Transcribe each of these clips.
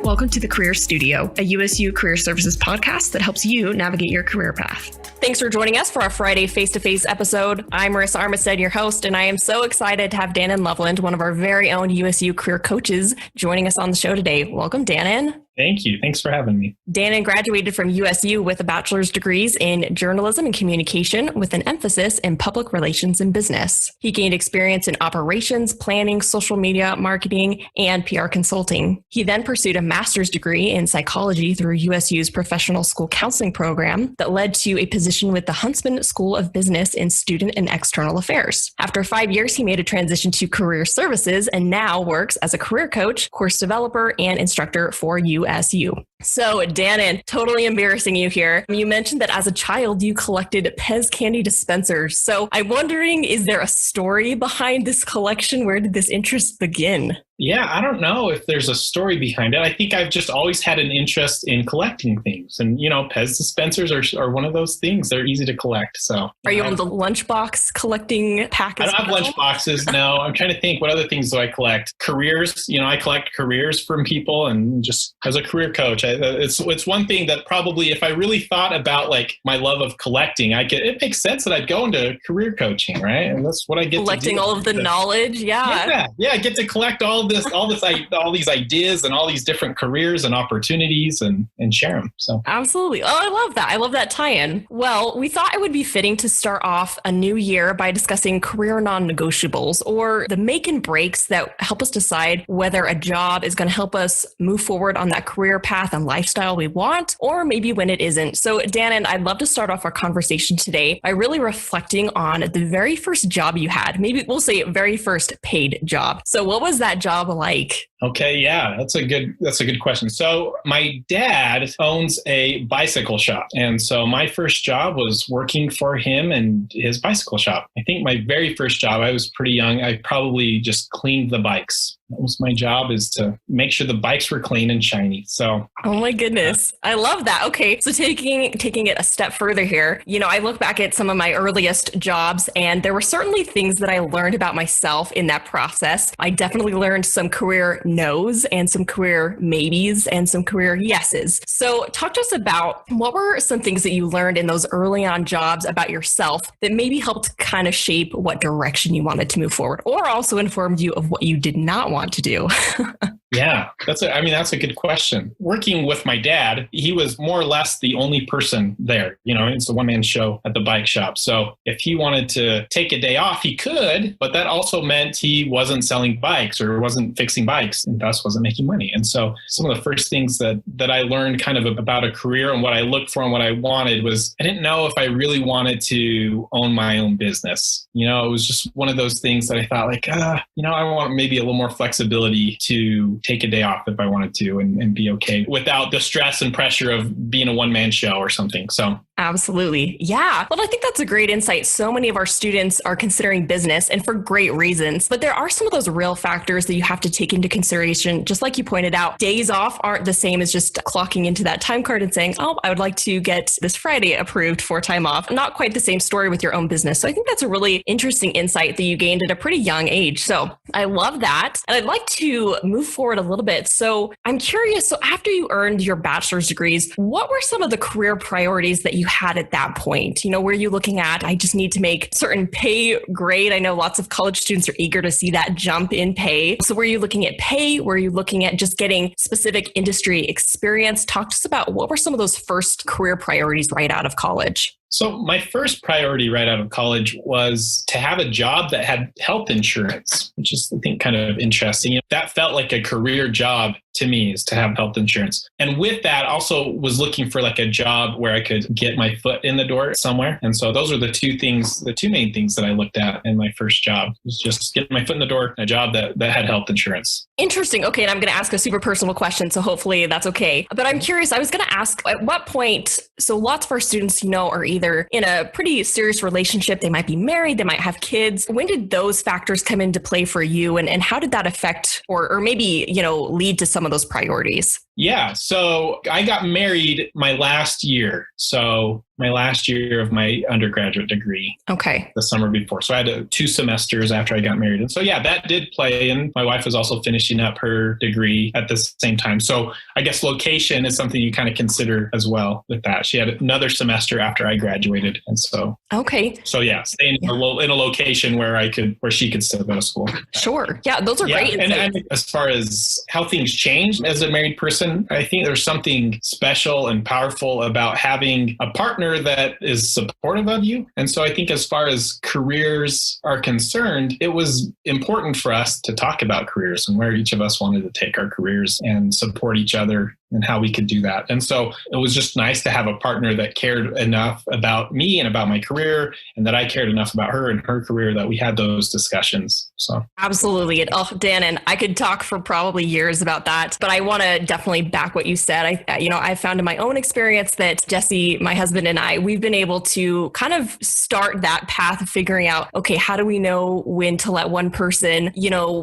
Welcome to the Career Studio, a USU career services podcast that helps you navigate your career path. Thanks for joining us for our Friday face-to-face episode. I'm Marissa Armistead, your host, and I am so excited to have Danon Loveland, one of our very own USU career coaches, joining us on the show today. Welcome, Danon. Thank you. Thanks for having me. Danon graduated from USU with a bachelor's degrees in journalism and communication with an emphasis in public relations and business. He gained experience in operations, planning, social media, marketing, and PR consulting. He then pursued a master's degree in psychology through USU's professional school counseling program that led to a position with the Huntsman School of Business in Student and External Affairs. After 5 years, he made a transition to career services and now works as a career coach, course developer, and instructor for USU. So, Danon, totally embarrassing you here. You mentioned that as a child, you collected Pez candy dispensers. So I'm wondering, is there a story behind this collection? Where did this interest begin? Yeah, I don't know if there's a story behind it. I think I've just always had an interest in collecting things. And, Pez dispensers are one of those things. They're easy to collect. So, are you on the lunchbox collecting pack? I don't have lunchboxes. No, I'm trying to think, what other things do I collect? Careers. I collect careers from people, and just as a career coach, it's one thing that probably, if I really thought about like my love of collecting, it makes sense that I'd go into career coaching, right? And that's what I get collecting to do. all of the knowledge. Yeah, I get to collect all these ideas and all these different careers and opportunities and share them. So absolutely. Oh, I love that. I love that tie-in. Well, we thought it would be fitting to start off a new year by discussing career non-negotiables, or the make and breaks that help us decide whether a job is going to help us move forward on that career path and lifestyle we want, or maybe when it isn't. So, Danon, I'd love to start off our conversation today by really reflecting on the very first job you had. Maybe we'll say very first paid job. So what was that job like? Okay, yeah, that's a good question. So my dad owns a bicycle shop. And so my first job was working for him and his bicycle shop. I think my very first job, I was pretty young. I probably just cleaned the bikes. That was my job, is to make sure the bikes were clean and shiny. So, oh my goodness. I love that. Okay. So taking it a step further here, I look back at some of my earliest jobs, and there were certainly things that I learned about myself in that process. I definitely learned some career no's and some career maybes and some career yeses. So talk to us about what were some things that you learned in those early on jobs about yourself that maybe helped kind of shape what direction you wanted to move forward, or also informed you of what you did not want to do. Yeah, that's a good question. Working with my dad, he was more or less the only person there. It's a one-man show at the bike shop. So if he wanted to take a day off, he could, but that also meant he wasn't selling bikes or wasn't fixing bikes and thus wasn't making money. And so some of the first things that I learned kind of about a career and what I looked for and what I wanted was, I didn't know if I really wanted to own my own business. It was just one of those things that I thought like, I want maybe a little more flexibility to take a day off if I wanted to and be okay without the stress and pressure of being a one-man show or something. So absolutely. Yeah. Well, I think that's a great insight. So many of our students are considering business, and for great reasons, but there are some of those real factors that you have to take into consideration. Just like you pointed out, days off aren't the same as just clocking into that time card and saying, oh, I would like to get this Friday approved for time off. Not quite the same story with your own business. So I think that's a really interesting insight that you gained at a pretty young age. So I love that. And I'd like to move forward a little bit. So I'm curious. So after you earned your bachelor's degrees, what were some of the career priorities that you had at that point? Were you looking at, I just need to make certain pay grade? I know lots of college students are eager to see that jump in pay. So were you looking at pay? Were you looking at just getting specific industry experience? Talk to us about what were some of those first career priorities right out of college? So my first priority right out of college was to have a job that had health insurance, which is, I think, kind of interesting. That felt like a career job to me, is to have health insurance. And with that, also was looking for like a job where I could get my foot in the door somewhere. And so those are the two main things that I looked at in my first job, was just getting my foot in the door, a job that had health insurance. Interesting. Okay. And I'm going to ask a super personal question, so hopefully that's okay. But I'm curious, I was going to ask, at what point, so lots of our students, are either in a pretty serious relationship, they might be married, they might have kids. When did those factors come into play for you? And how did that affect or maybe, lead to some of those priorities? Yeah. So I got married my last year. So my last year of my undergraduate degree. Okay. The summer before. So I had 2 semesters after I got married. And so, yeah, that did play. And my wife was also finishing up her degree at the same time. So I guess location is something you kind of consider as well with that. She had another semester after I graduated. And so, okay. So yeah, staying in a location where she could still go to school. Sure. Yeah. Those are great. And as far as how things change as a married person, I think there's something special and powerful about having a partner that is supportive of you. And so I think as far as careers are concerned, it was important for us to talk about careers and where each of us wanted to take our careers and support each other and how we could do that. And so it was just nice to have a partner that cared enough about me and about my career, and that I cared enough about her and her career that we had those discussions. So absolutely. Dan, and I could talk for probably years about that, but I want to definitely back what you said. I found in my own experience that Jesse, my husband, and we've been able to kind of start that path of figuring out, okay, how do we know when to let one person,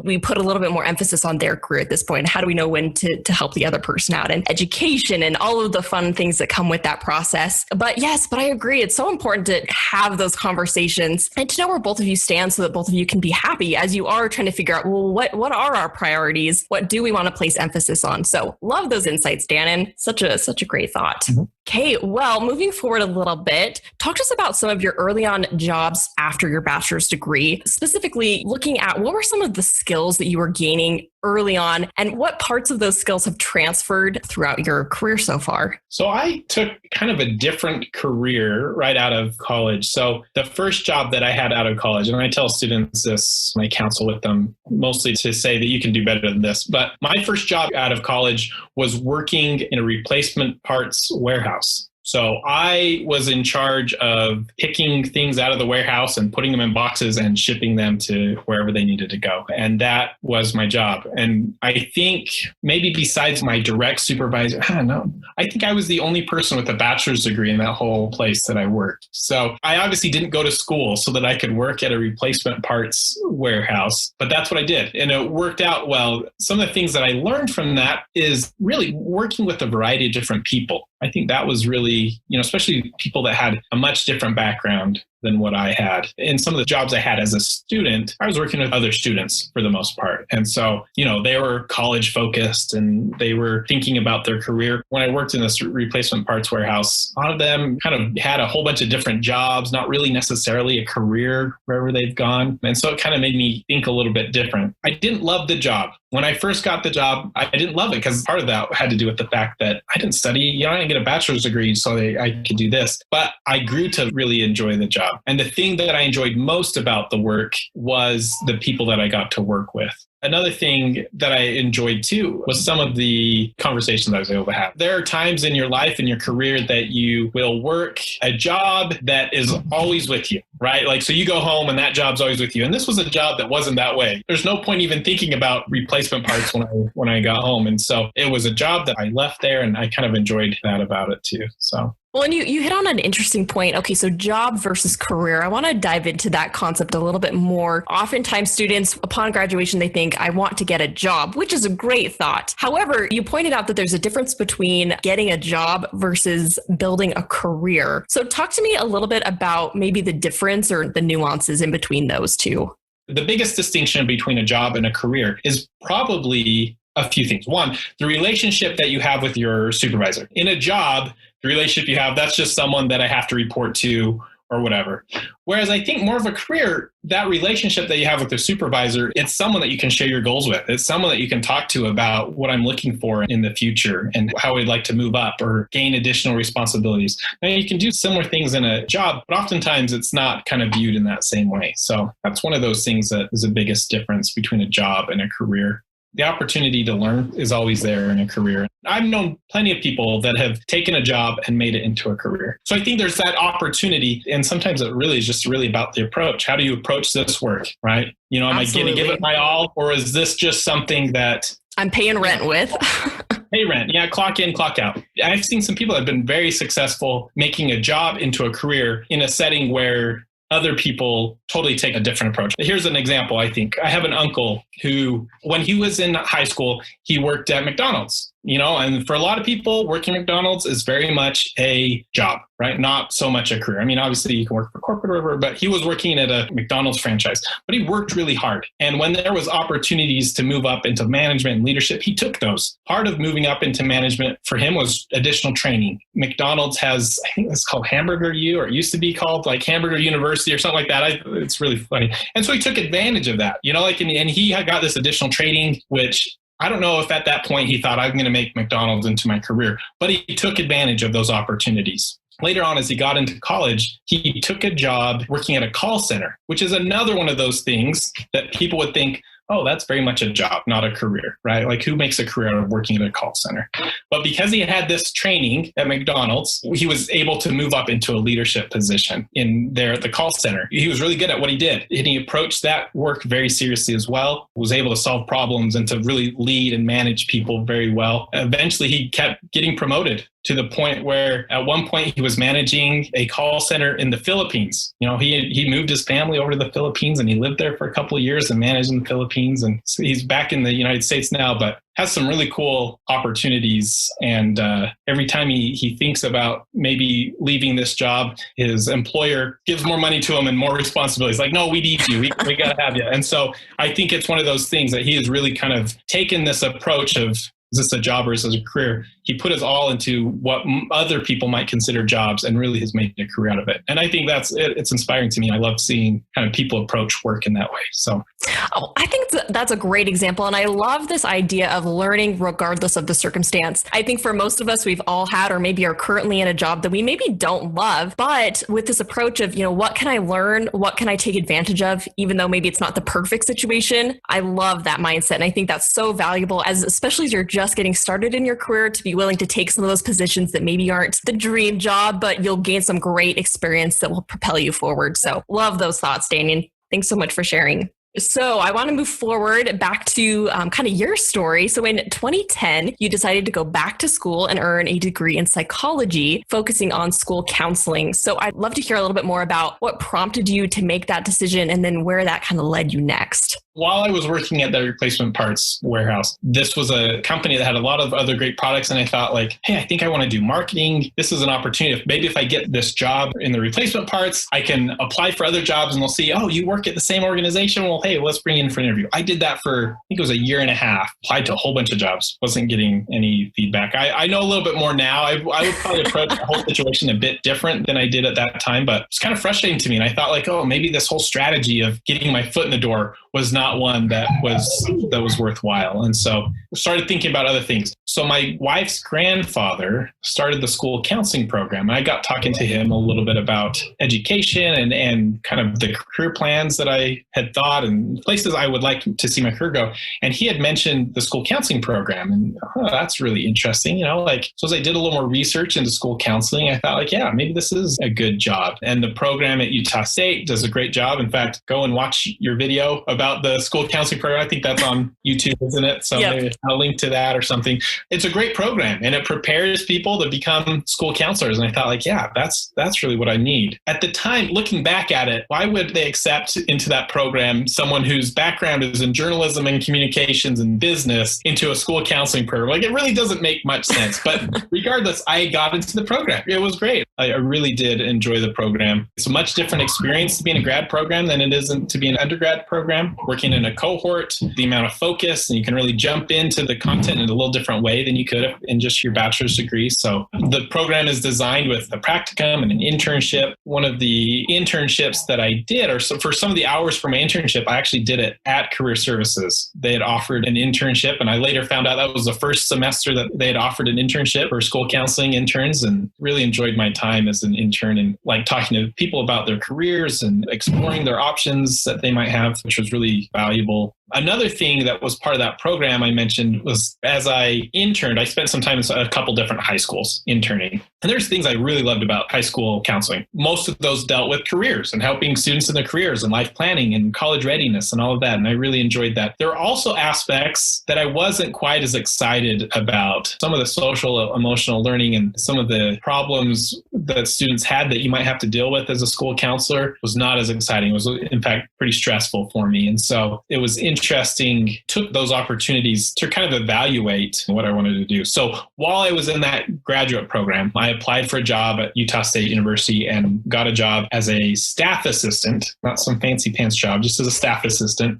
we put a little bit more emphasis on their career at this point. How do we know when to help the other person out? And education and all of the fun things that come with that process. But I agree. It's so important to have those conversations and to know where both of you stand so that both of you can be happy as you are trying to figure out, well, what are our priorities? What do we want to place emphasis on? So love those insights, Dan, and such a great thought. Mm-hmm. Okay, well, moving forward a little bit, talk to us about some of your early on jobs after your bachelor's degree, specifically looking at what were some of the skills that you were gaining early on and what parts of those skills have transferred throughout your career so far? So I took kind of a different career right out of college. So the first job that I had out of college, and I tell students this when I counsel with them, mostly to say that you can do better than this, but my first job out of college was working in a replacement parts warehouse. So I was in charge of picking things out of the warehouse and putting them in boxes and shipping them to wherever they needed to go. And that was my job. And I think maybe besides my direct supervisor, I don't know, I think I was the only person with a bachelor's degree in that whole place that I worked. So I obviously didn't go to school so that I could work at a replacement parts warehouse, but that's what I did. And it worked out well. Some of the things that I learned from that is really working with a variety of different people. I think that was really, especially people that had a much different background than what I had. In some of the jobs I had as a student, I was working with other students for the most part. And so, they were college focused and they were thinking about their career. When I worked in this replacement parts warehouse, a lot of them kind of had a whole bunch of different jobs, not really necessarily a career wherever they've gone. And so it kind of made me think a little bit different. I didn't love the job. When I first got the job, I didn't love it because part of that had to do with the fact that I didn't study, I didn't get a bachelor's degree, so I could do this. But I grew to really enjoy the job. And the thing that I enjoyed most about the work was the people that I got to work with. Another thing that I enjoyed too was some of the conversations I was able to have. There are times in your life and your career that you will work a job that is always with you, right? Like, so you go home and that job's always with you. And this was a job that wasn't that way. There's no point even thinking about replacement parts when I got home. And so it was a job that I left there and I kind of enjoyed that about it too. So. Well, and you hit on an interesting point. Okay, so job versus career. I want to dive into that concept a little bit more. Oftentimes students, upon graduation, they think, I want to get a job, which is a great thought. However, you pointed out that there's a difference between getting a job versus building a career. So talk to me a little bit about maybe the difference or the nuances in between those two. The biggest distinction between a job and a career is probably a few things. One, the relationship that you have with your supervisor. In a job, the relationship you have, that's just someone that I have to report to or whatever. Whereas I think more of a career, that relationship that you have with the supervisor, it's someone that you can share your goals with. It's someone that you can talk to about what I'm looking for in the future and how I'd like to move up or gain additional responsibilities. Now, you can do similar things in a job, but oftentimes it's not kind of viewed in that same way. So that's one of those things that is the biggest difference between a job and a career. The opportunity to learn is always there in a career. I've known plenty of people that have taken a job and made it into a career. So I think there's that opportunity. And sometimes it really is just really about the approach. How do you approach this work, right? Am Absolutely. I going to give it my all? Or is this just something that I'm paying rent with? Pay rent. Yeah, clock in, clock out. I've seen some people that have been very successful making a job into a career in a setting where other people totally take a different approach. Here's an example, I think. I have an uncle who, when he was in high school, he worked at McDonald's. And for a lot of people, working at McDonald's is very much a job, right? Not so much a career. I mean, obviously you can work for corporate or whatever, but he was working at a McDonald's franchise, but he worked really hard. And when there was opportunities to move up into management and leadership, he took those. Part of moving up into management for him was additional training. McDonald's has, I think it's called Hamburger U, or it used to be called like Hamburger University or something like that. It's really funny. And so he took advantage of that, and he had got this additional training, which I don't know if at that point he thought I'm going to make McDonald's into my career, but he took advantage of those opportunities. Later on, as he got into college, he took a job working at a call center, which is another one of those things that people would think, oh, that's very much a job, not a career, right? Like who makes a career out of working at a call center? But because he had this training at McDonald's, he was able to move up into a leadership position in there at the call center. He was really good at what he did. And he approached that work very seriously as well, was able to solve problems and to really lead and manage people very well. Eventually, he kept getting promoted to the point where at one point he was managing a call center in the Philippines. He moved his family over to the Philippines and he lived there for a couple of years and managed in the Philippines. And so he's back in the United States now, but has some really cool opportunities. And every time he thinks about maybe leaving this job, his employer gives more money to him and more responsibilities. Like, no, we need you. We got to have you. And so I think it's one of those things that he has really kind of taken this approach of, is this a job or is this a career? He put his all into what other people might consider jobs and really has made a career out of it. And I think it's inspiring to me. I love seeing kind of people approach work in that way. So, I think that's a great example. And I love this idea of learning regardless of the circumstance. I think for most of us, we've all had or maybe are currently in a job that we maybe don't love, but with this approach of, what can I learn? What can I take advantage of? Even though maybe it's not the perfect situation. I love that mindset. And I think that's so valuable, especially as you're just getting started in your career, to be willing to take some of those positions that maybe aren't the dream job, but you'll gain some great experience that will propel you forward. So love those thoughts, Daniel. Thanks so much for sharing. So I want to move forward back to kind of your story. So in 2010, you decided to go back to school and earn a degree in psychology, focusing on school counseling. So I'd love to hear a little bit more about what prompted you to make that decision and then where that kind of led you next. While I was working at the replacement parts warehouse, this was a company that had a lot of other great products. And I thought like, hey, I think I want to do marketing. This is an opportunity. Maybe if I get this job in the replacement parts, I can apply for other jobs and they'll see, oh, you work at the same organization. Well, hey, let's bring you in for an interview. I did that for, I think it was a year and a half, applied to a whole bunch of jobs, wasn't getting any feedback. I know a little bit more now. I would probably approach the whole situation a bit different than I did at that time, but it's kind of frustrating to me. And I thought like, oh, maybe this whole strategy of getting my foot in the door was not one that was worthwhile. And so I started thinking about other things. So my wife's grandfather started the school counseling program. And I got talking to him a little bit about education and kind of the career plans that I had thought and places I would like to see my career go. And he had mentioned the school counseling program. And that's really interesting. So as I did a little more research into school counseling, I thought like, yeah, maybe this is a good job. And the program at Utah State does a great job. In fact, go and watch your video about the school counseling program. I think that's on YouTube, isn't it? So maybe I'll link to that or something. It's a great program and it prepares people to become school counselors. And I thought like, yeah, that's really what I need. At the time, looking back at it, why would they accept into that program someone whose background is in journalism and communications and business into a school counseling program? Like it really doesn't make much sense. But regardless, I got into the program. It was great. I really did enjoy the program. It's a much different experience to be in a grad program than it is to be an undergrad program. Working in a cohort, the amount of focus, and you can really jump into the content in a little different way than you could in just your bachelor's degree. So the program is designed with a practicum and an internship. One of the internships that I did, or so for some of the hours for my internship, I actually did it at Career Services. They had offered an internship, and I later found out that was the first semester that they had offered an internship for school counseling interns, and really enjoyed my time as an intern and like talking to people about their careers and exploring their options that they might have, which was really valuable. Another thing that was part of that program I mentioned was as I interned, I spent some time in a couple different high schools interning. And there's things I really loved about high school counseling. Most of those dealt with careers and helping students in their careers and life planning and college readiness and all of that. And I really enjoyed that. There are also aspects that I wasn't quite as excited about. Some of the social, emotional learning and some of the problems that students had that you might have to deal with as a school counselor was not as exciting. It was, in fact, pretty stressful for me. And so it was interesting interesting, took those opportunities to kind of evaluate what I wanted to do. So while I was in that graduate program, I applied for a job at Utah State University and got a job as a staff assistant, not some fancy pants job, just as a staff assistant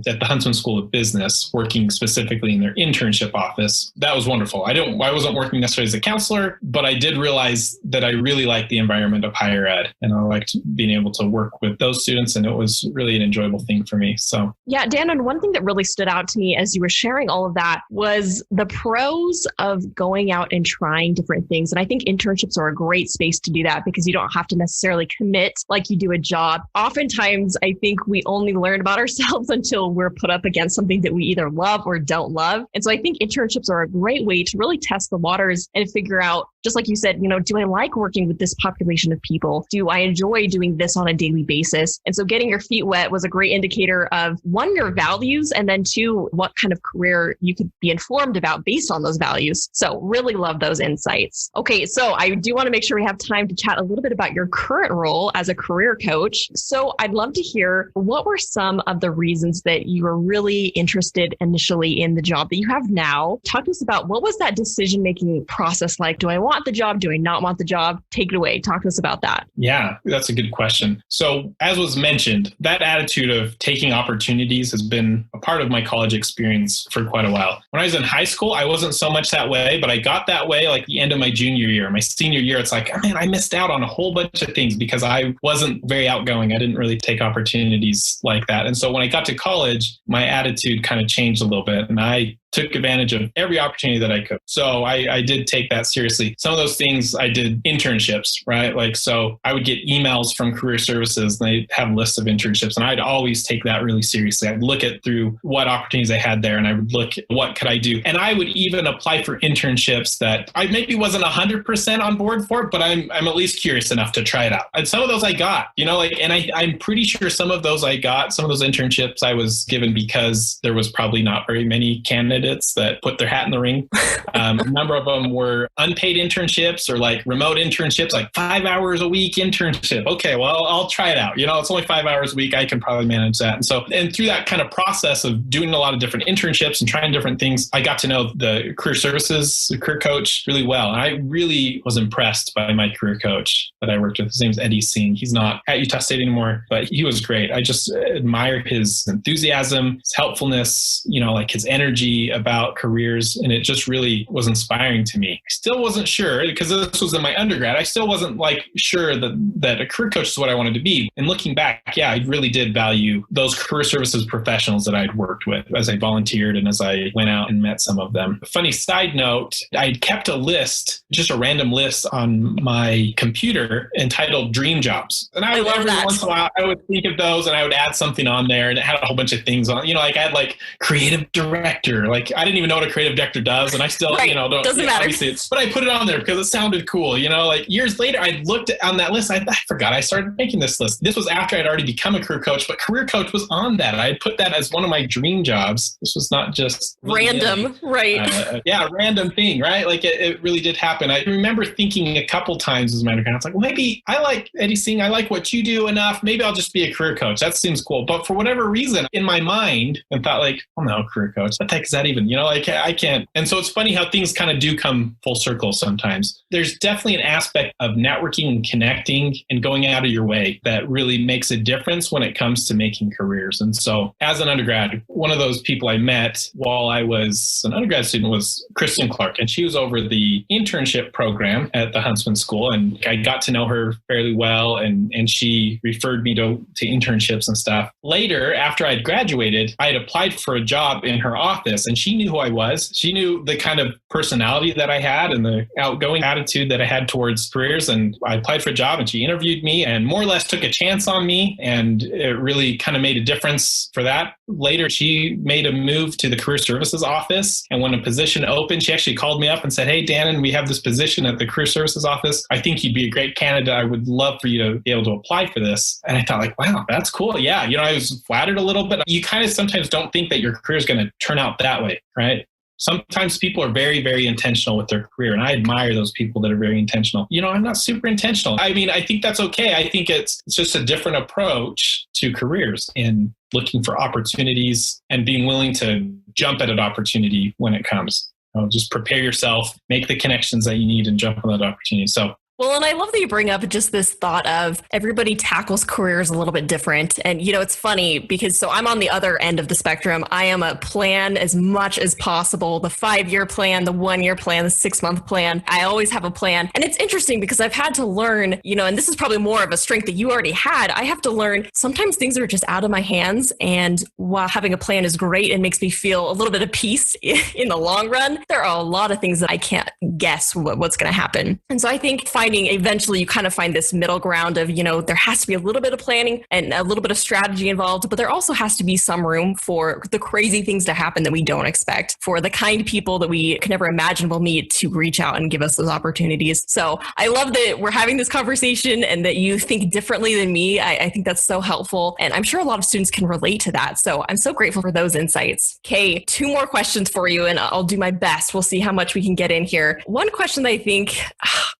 at the Huntsman School of Business, working specifically in their internship office. That was wonderful. I wasn't working necessarily as a counselor, but I did realize that I really liked the environment of higher ed, and I liked being able to work with those students, and it was really an enjoyable thing for me. So yeah, Dan, and one thing that really stood out to me as you were sharing all of that was the pros of going out and trying different things. And I think internships are a great space to do that because you don't have to necessarily commit like you do a job. Oftentimes, I think we only learn about ourselves until we're put up against something that we either love or don't love. And so I think internships are a great way to really test the waters and figure out, just like you said, do I like working with this population of people? Do I enjoy doing this on a daily basis? And so getting your feet wet was a great indicator of, one, your values, and then two, what kind of career you could be informed about based on those values. So really love those insights. Okay, so I do want to make sure we have time to chat a little bit about your current role as a career coach. So I'd love to hear, what were some of the reasons that you were really interested initially in the job that you have now? Talk to us about, what was that decision-making process like? Do I want the job? Do I not want the job? Take it away. Talk to us about that. Yeah, that's a good question. So as was mentioned, that attitude of taking opportunities has been a part of my college experience for quite a while. When I was in high school, I wasn't so much that way, but I got that way like the end of my junior year. My senior year, it's like, oh man, I missed out on a whole bunch of things because I wasn't very outgoing. I didn't really take opportunities like that. And so when I got to college, my attitude kind of changed a little bit, and I took advantage of every opportunity that I could. So I did take that seriously. Some of those things I did internships, right? Like, so I would get emails from career services and they'd have lists of internships, and I'd always take that really seriously. I'd look at through what opportunities I had there, and I would look at what could I do. And I would even apply for internships that I maybe wasn't 100% on board for, but I'm at least curious enough to try it out. And some of those I got, and I'm pretty sure some of those internships I was given because there was probably not very many candidates that put their hat in the ring. A number of them were unpaid internships or like remote internships, like 5 hours a week internship. Okay, well, I'll try it out. It's only 5 hours a week. I can probably manage that. And through that kind of process of doing a lot of different internships and trying different things, I got to know the career coach really well. And I really was impressed by my career coach that I worked with. His name's Eddie Singh. He's not at Utah State anymore, but he was great. I just admire his enthusiasm, his helpfulness, like his energy about careers. And it just really was inspiring to me. I still wasn't sure, because this was in my undergrad, I still wasn't sure that a career coach is what I wanted to be. And looking back, yeah, I really did value those career services professionals that I'd worked with as I volunteered and as I went out and met some of them. A funny side note, I'd kept a list, just a random list on my computer entitled Dream Jobs. And I would every once in a while, I would think of those and I would add something on there, and it had a whole bunch of things on, I had creative director. I didn't even know what a creative director does. And I still, right. Don't. Doesn't matter. But I put it on there because it sounded cool. Years later, I looked on that list. I forgot I started making this list. This was after I'd already become a career coach, but career coach was on that. I had put that as one of my dream jobs. This was not just random, right? Random thing, right? It really did happen. I remember thinking a couple times as my undergrad, I was like, well, maybe I like Eddie Singh. I like what you do enough. Maybe I'll just be a career coach. That seems cool. But for whatever reason, in my mind, I thought oh no, career coach. What the heck is that even? I can't. And so it's funny how things kind of do come full circle sometimes. There's definitely an aspect of networking and connecting and going out of your way that really makes a difference when it comes to making careers. And so as an undergrad, one of those people I met while I was an undergrad student was Kristen Clark, and she was over the internship program at the Huntsman School. And I got to know her fairly well, and she referred me to internships and stuff. Later, after I'd graduated, I had applied for a job in her office, and she knew who I was. She knew the kind of personality that I had and the outgoing attitude that I had towards careers. And I applied for a job, and she interviewed me and more or less took a chance on me. And it really kind of made a difference for that. Later, she made a move to the career services office. And when a position opened, she actually called me up and said, hey, Dannon, we have this position at the career services office. I think you'd be a great candidate. I would love for you to be able to apply for this. And I thought wow, that's cool. Yeah. I was flattered a little bit. You kind of sometimes don't think that your career is going to turn out that way, right? Sometimes people are very, very intentional with their career, and I admire those people that are very intentional. I'm not super intentional. I think that's okay. I think it's just a different approach to careers. And looking for opportunities, and being willing to jump at an opportunity when it comes. Just prepare yourself, make the connections that you need, and jump on that opportunity. So well, and I love that you bring up just this thought of everybody tackles careers a little bit different. And, it's funny because so I'm on the other end of the spectrum. I am a plan as much as possible, the 5-year plan, the 1-year plan, the 6-month plan. I always have a plan. And it's interesting because I've had to learn, and this is probably more of a strength that you already had. I have to learn sometimes things are just out of my hands. And while having a plan is great and makes me feel a little bit of peace in the long run, there are a lot of things that I can't guess what's going to happen. And so I think eventually you kind of find this middle ground of, there has to be a little bit of planning and a little bit of strategy involved, but there also has to be some room for the crazy things to happen that we don't expect, for the kind people that we can never imagine we'll meet to reach out and give us those opportunities. So I love that we're having this conversation and that you think differently than me. I think that's so helpful. And I'm sure a lot of students can relate to that. So I'm so grateful for those insights. Okay, 2 more questions for you and I'll do my best. We'll see how much we can get in here. One question that I think,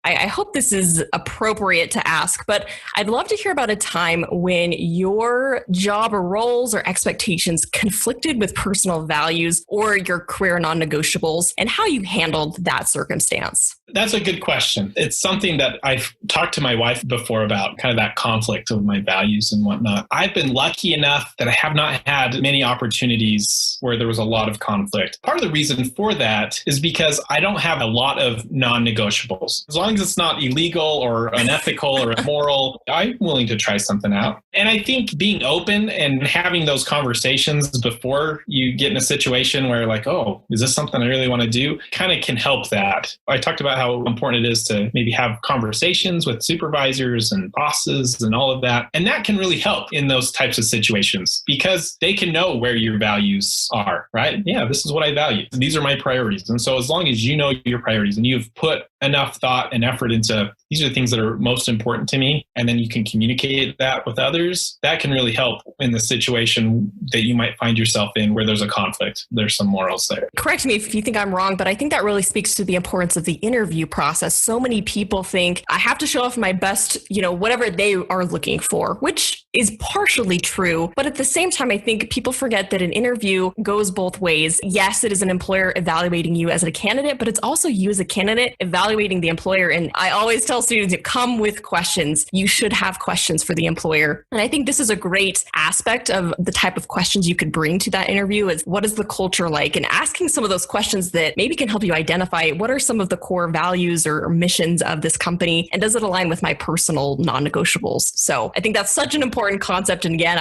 I hope this is appropriate to ask, but I'd love to hear about a time when your job or roles or expectations conflicted with personal values or your career non-negotiables and how you handled that circumstance. That's a good question. It's something that I've talked to my wife before about, kind of that conflict of my values and whatnot. I've been lucky enough that I have not had many opportunities where there was a lot of conflict. Part of the reason for that is because I don't have a lot of non-negotiables. As long as it's not illegal or unethical or immoral, I'm willing to try something out. And I think being open and having those conversations before you get in a situation where like, oh, is this something I really want to do? Kind of can help that. I talked about how important it is to maybe have conversations with supervisors and bosses and all of that. And that can really help in those types of situations because they can know where your values are, right? Yeah, this is what I value. These are my priorities. And so as long as you know your priorities and you've put enough thought and effort into these are the things that are most important to me, and then you can communicate that with others, that can really help in the situation that you might find yourself in where there's a conflict. There's some morals there. Correct me if you think I'm wrong, but I think that really speaks to the importance of the interview process. So many people think I have to show off my best, whatever they are looking for, which is partially true. But at the same time, I think people forget that an interview goes both ways. Yes, it is an employer evaluating you as a candidate, but it's also you as a candidate evaluating the employer. And I always tell students, come with questions. You should have questions for the employer. And I think this is a great aspect of the type of questions you could bring to that interview is what is the culture like? And asking some of those questions that maybe can help you identify what are some of the core values or missions of this company, and does it align with my personal non-negotiables? So I think that's such an important concept. And again,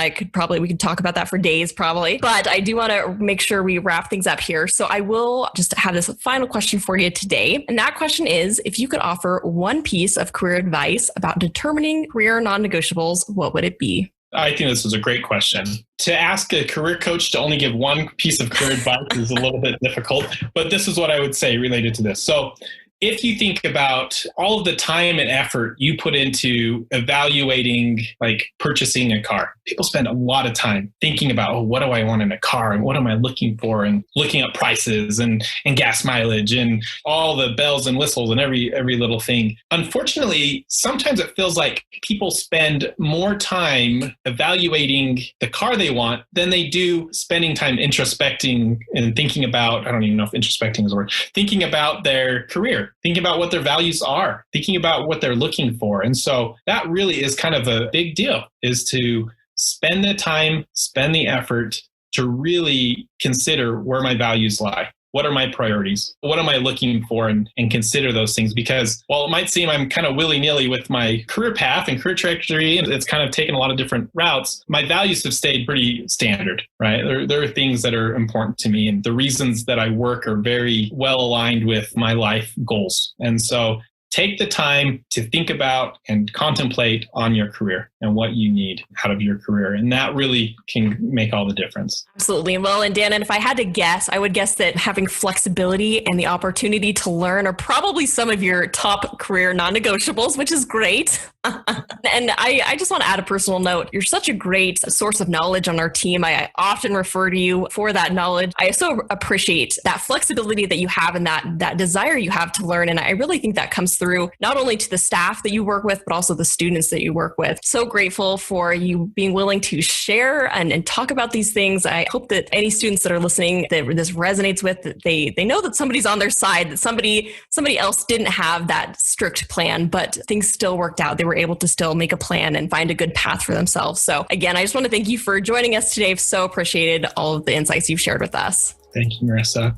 we could talk about that for days probably, but I do want to make sure we wrap things up here. So I will just have this final question for you today. And that question is, if you could offer one piece of career advice about determining career non-negotiables, what would it be? I think this is a great question. To ask a career coach to only give one piece of career advice is a little bit difficult, but this is what I would say related to this. So if you think about all of the time and effort you put into evaluating, like purchasing a car, people spend a lot of time thinking about, what do I want in a car and what am I looking for, and looking up prices and gas mileage and all the bells and whistles and every little thing. Unfortunately, sometimes it feels like people spend more time evaluating the car they want than they do spending time introspecting and thinking about, I don't even know if introspecting is a word, thinking about their career. Thinking about what their values are, thinking about what they're looking for. And so that really is kind of a big deal, is to spend the time, spend the effort to really consider where my values lie. What are my priorities? What am I looking for? And consider those things, because while it might seem I'm kind of willy-nilly with my career path and career trajectory, and it's kind of taken a lot of different routes, my values have stayed pretty standard, right? There are things that are important to me, and the reasons that I work are very well aligned with my life goals. And so take the time to think about and contemplate on your career and what you need out of your career. And that really can make all the difference. Absolutely. Well, and Dan, and if I had to guess, I would guess that having flexibility and the opportunity to learn are probably some of your top career non-negotiables, which is great. And I just want to add a personal note. You're such a great source of knowledge on our team. I often refer to you for that knowledge. I so appreciate that flexibility that you have and that desire you have to learn. And I really think that comes through through not only to the staff that you work with, but also the students that you work with. So grateful for you being willing to share and talk about these things. I hope that any students that are listening that this resonates with, that they know that somebody's on their side, that somebody else didn't have that strict plan, but things still worked out. They were able to still make a plan and find a good path for themselves. So again, I just want to thank you for joining us today. I've so appreciated all of the insights you've shared with us. Thank you, Marissa.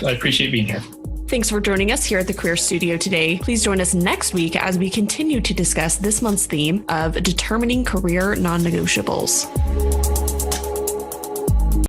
I appreciate being here. Thanks for joining us here at the Career Studio today. Please join us next week as we continue to discuss this month's theme of determining career non-negotiables.